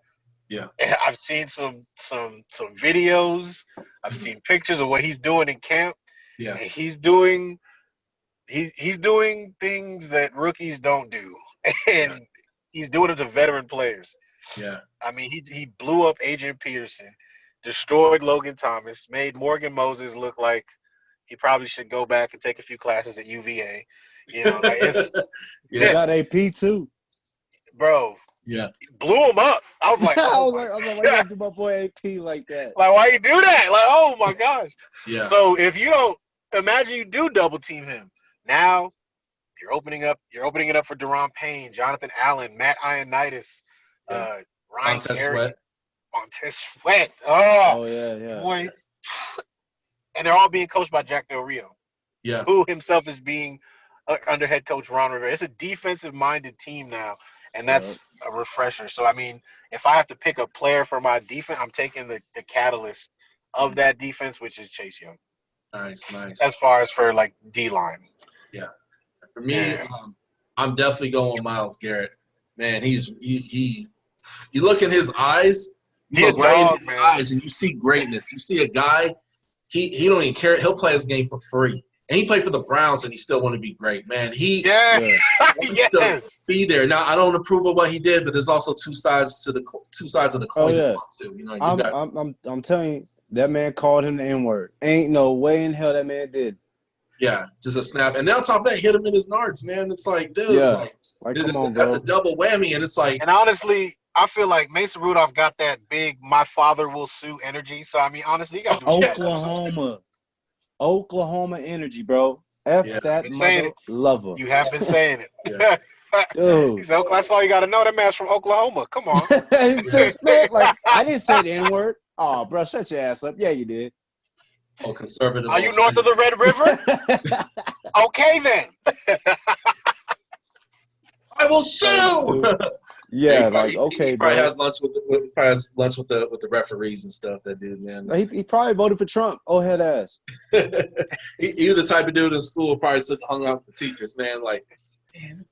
Yeah, and I've seen some videos. I've seen pictures of what he's doing in camp. Yeah, and he's doing things that rookies don't do, and he's doing it to veteran players. Yeah, I mean he blew up Adrian Peterson, destroyed Logan Thomas, made Morgan Moses look like he probably should go back and take a few classes at UVA. Like it's got AP too. Bro, Yeah. Blew him up. I was like, oh I was like, why you gotta do my boy AP like that? like, why you do that? Like, oh my gosh. Yeah. So if you don't imagine you do double team him, now you're opening it up for Deron Payne, Jonathan Allen, Matt Ioannidis, Yeah. Ryan Montez Kerrigan, Sweat. Montez Sweat. Oh, Oh yeah. boy. And they're all being coached by Jack Del Rio, Yeah. who himself is being under head coach Ron Rivera. It's a defensive-minded team now, and that's a refresher. So, I mean, if I have to pick a player for my defense, I'm taking the catalyst of that defense, which is Chase Young. Nice. As far as for, like, D-line. Yeah. For me, I'm definitely going with Myles Garrett. Man, you look in his eyes, you look right in his eyes, and you see greatness. You see a guy, he don't even care. He'll play his game for free. And he played for the Browns, and he still want to be great, man. Still be there. Now, I don't approve of what he did, but there's also two sides of the coin as well, too. You know, I'm telling you, that man called him the N-word. Ain't no way in hell that man did. Yeah, just a snap. And then on top of that, hit him in his nards, man. It's like, dude, come on, bro. That's a double whammy, and it's like. And honestly, I feel like Mason Rudolph got that big "my father will sue" energy. So I mean, honestly, you got to do Oklahoma energy, bro. That mother lover. You have been saying it, dude. That's all you got to know. That man's from Oklahoma. Come on. Like, I didn't say the N-word. Oh, bro, shut your ass up. Yeah, you did. Oh, conservative. Are you north of the Red River? Okay, then. I will sue. Yeah, he probably has lunch with the referees and stuff. That dude, man. He probably voted for Trump. Oh, head ass. he was the type of dude in school probably hung out with the teachers, man. Like, man.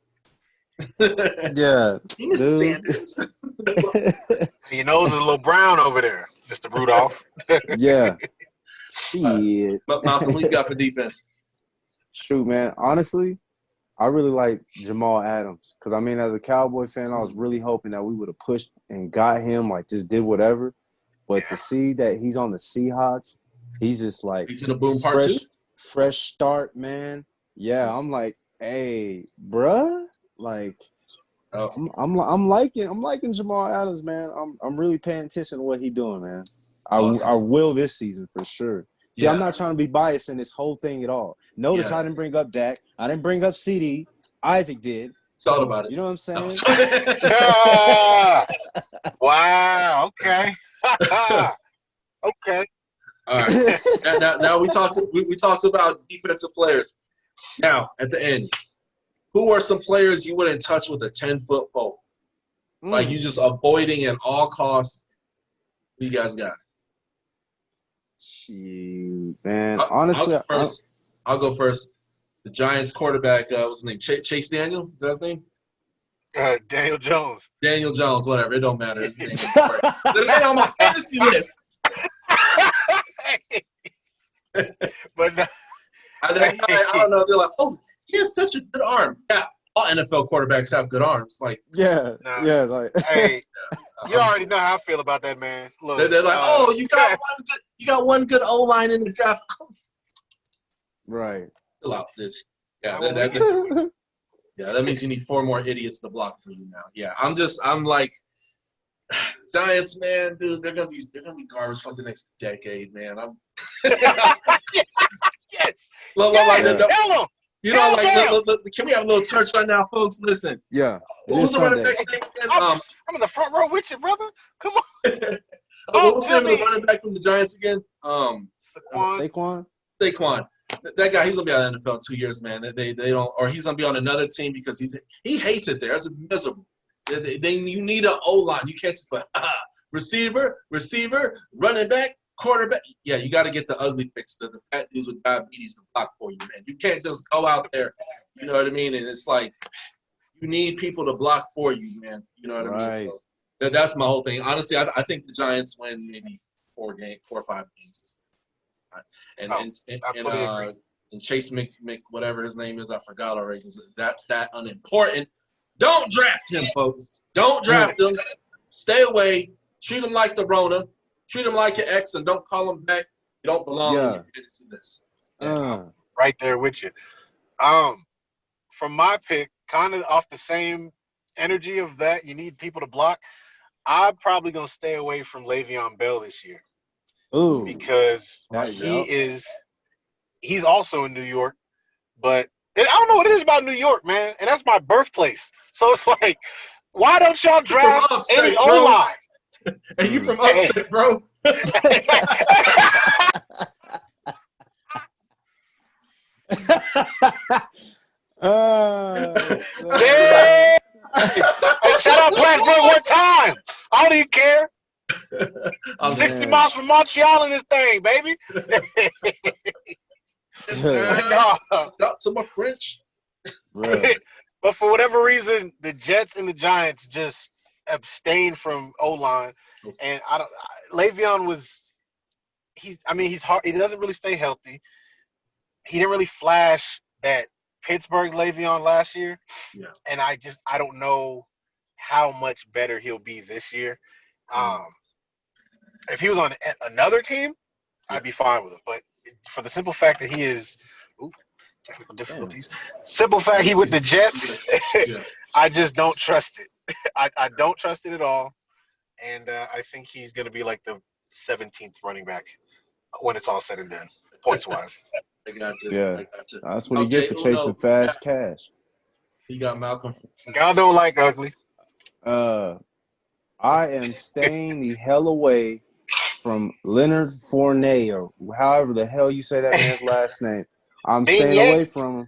Yeah. Sanders. Your nose is a little brown over there, Mr. Rudolph. Yeah. Shit. Malcolm, what you got for defense? Shoot, man. Honestly, I really like Jamal Adams because, I mean, as a Cowboy fan, I was really hoping that we would have pushed and got him, like just did whatever. But to see that he's on the Seahawks, he's just like to the boom part fresh start, man. Yeah, I'm like, hey, bruh, like I'm liking Jamal Adams, man. I'm really paying attention to what he's doing, man. I will this season for sure. See, I'm not trying to be biased in this whole thing at all. Notice I didn't bring up Dak. I didn't bring up CD. Isaac did. Thought about it. You know what I'm saying? Wow. Okay. Okay. All right. Now we talked about defensive players. Now at the end, who are some players you wouldn't touch with a 10-foot pole? Like you just avoiding at all costs? What you guys got? Shoot, man. Honestly, I'll go first. The Giants quarterback, what's his name? Chase Daniel? Is that his name? Daniel Jones. Daniel Jones, whatever. It don't matter. His name is on my fantasy list. But no. I don't know. They're like, oh, he has such a good arm. Yeah, all NFL quarterbacks have good arms. Like, like, hey, you already know how I feel about that, man. Look, they're like, oh, you got one good O line in the draft. Right. Chill out, this. Yeah, that means you need 4 more idiots to block for you now. Yeah, I'm like, Giants, man, dude, they're gonna be garbage for the next decade, man. Yes. Tell them. You know, can we have a little church right now, folks? Listen. Yeah. Who's the running back name again? I'm in the front row with you, brother. Come on. What's the name of the running back from the Giants again? Saquon. That guy, he's gonna be out of the NFL in 2 years, man. They don't, or he's gonna be on another team because he hates it there. It's miserable. You need an O line. You can't just put receiver, running back, quarterback. Yeah, you got to get the ugly fix, the fat dudes with diabetes to block for you, man. You can't just go out there. You know what I mean? And it's like you need people to block for you, man. You know what I mean? So that's my whole thing. Honestly, I think the Giants win maybe 4 or 5 games. And Chase Mc whatever his name is, I forgot already because that's that unimportant. Don't draft him, folks. Don't draft him. Stay away. Treat him like the Rona. Treat him like your ex, and don't call him back. You don't belong in your fantasy list. Right there with you. From my pick, kind of off the same energy of that. You need people to block. I'm probably gonna stay away from Le'Veon Bell this year Ooh, because Right, he's also in New York, but I don't know what it is about New York, man, and that's my birthplace. So it's like, why don't y'all You from draft any upstate, O bro. line? And you from upstate, bro. Hey, shout out Plattsburgh one time. I don't even care. I'm 60 miles from Montreal in this thing, baby. No. Shout to my French. But for whatever reason, the Jets and the Giants just abstain from O-line. And Le'Veon he's hard. He doesn't really stay healthy. He didn't really flash that Pittsburgh Le'Veon last year. Yeah. And I don't know how much better he'll be this year. If he was on another team, I'd be fine with it. But for the simple fact that he is technical difficulties. Simple fact he with the Jets, I just don't trust it. I don't trust it at all. And I think he's going to be like the 17th running back when it's all said and done, points-wise. I got you. Yeah, I got you. that's what he gets for chasing fast cash. You got Malcolm. God don't like ugly. I am staying the hell away from Leonard Fournette, or however the hell you say that man's last name. I'm staying away from him.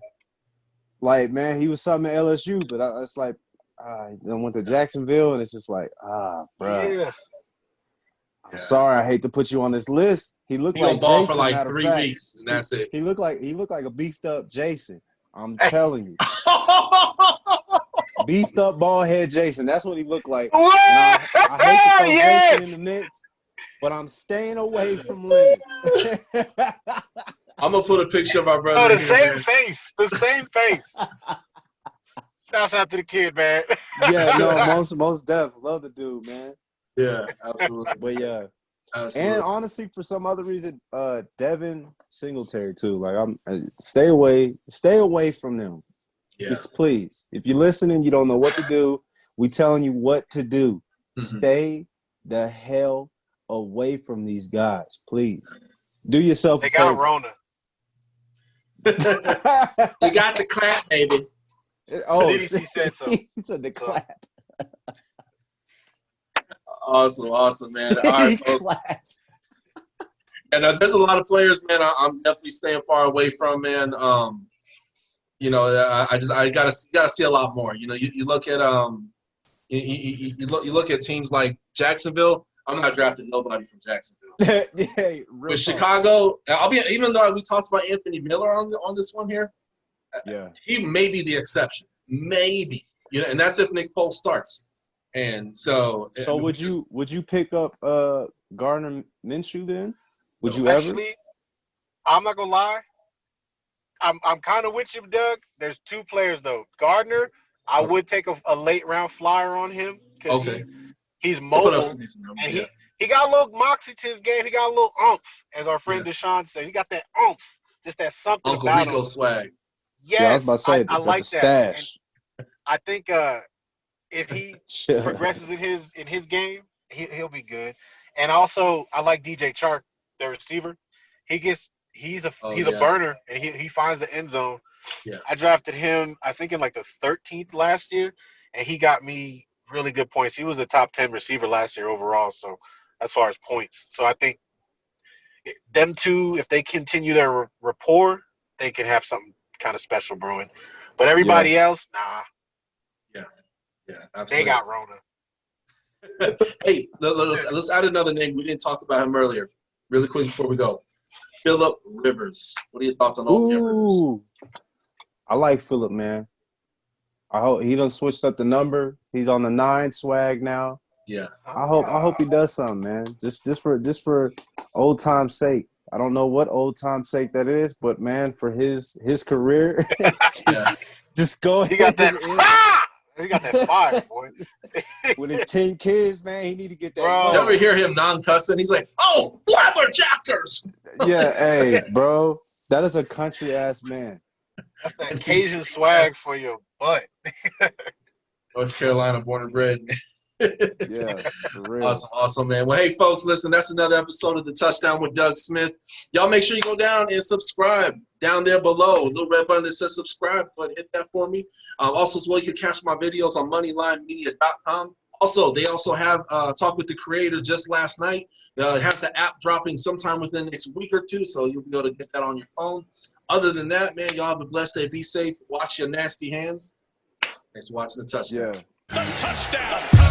Like, man, he was something at LSU, but it's like, I went to Jacksonville, and it's just like, bro. Yeah. I'm sorry, I hate to put you on this list. He looked like ball Jason for like 3 weeks, and that's it. He looked like a beefed up Jason. I'm telling you. Beefed up bald head Jason. That's what he looked like. And I hate to throw Jason in the mix, but I'm staying away from Leonard. I'm gonna put a picture of my brother. Oh, the same face. The same face. Shouts out to the kid, man. Yeah, no, most def. Love the dude, man. Yeah, absolutely. But yeah. Absolutely. And honestly, for some other reason, Devin Singletary too. Like, stay away from them. Yeah. Just please. If you're listening, you don't know what to do. We telling you what to do. Mm-hmm. Stay the hell away from these guys, please. Do yourself a favor. They got Rona. They got the clap, baby. Oh, he said so. He said the clap. Awesome, man. All right, folks. And there's a lot of players, man. I'm definitely staying far away from, man. I gotta see a lot more. You know, you look at you look at teams like Jacksonville. I'm not drafting nobody from Jacksonville. With Chicago, even though we talked about Anthony Miller on this one here. Yeah, he may be the exception, maybe. You know, and that's if Nick Foles starts. And so, would you pick up Gardner Minshew then? Would you actually, ever? I'm not gonna lie. I'm kind of with you, Doug. There's 2 players though. Gardner, I would take a late round flyer on him because he's mobile and he got a little moxie to his game. He got a little oomph, as our friend Deshaun says. He got that oomph, just that something Uncle about Rico him. swag. Yes, I was about to say, I like the that. stash. I think if he progresses in his game, he'll be good. And also, I like DJ Chark, the receiver. He's a burner, and he finds the end zone. Yeah. I drafted him, I think, in like the 13th last year, and he got me really good points. He was a top 10 receiver last year overall, so as far as points. So I think them two, if they continue their rapport, they can have something kind of special brewing. But everybody else, nah. Yeah, absolutely. They got Rona. Hey, let's add another name. We didn't talk about him earlier. Really quick before we go. Phillip Rivers. What are your thoughts on all Rivers? I like Phillip, man. I hope he done switched up the number. He's on the 9 swag now. Yeah. I hope he does something, man. Just for old time's sake. I don't know what old time's sake that is, but man, for his career, just go ahead. He got that fire, boy. With his 10 kids, man, he need to get that. Bro, you ever hear him non-cussing? He's like, "Oh, flabberjackers!" Yeah, hey, bro, that is a country ass man. That's that Cajun swag for your butt. North Carolina, born and bred. Yeah, for real. Awesome, man. Well, hey, folks, listen, that's another episode of The Touchdown with Doug Smith. Y'all make sure you go down and subscribe down there below. Little red button that says subscribe, but hit that for me. Also, as well, you can catch my videos on moneylinemedia.com. Also, they also have Talk with the Creator just last night. It has the app dropping sometime within the next week or two, so you'll be able to get that on your phone. Other than that, man, y'all have a blessed day. Be safe. Wash your nasty hands. Thanks for watching The Touchdown. Yeah. The touchdown.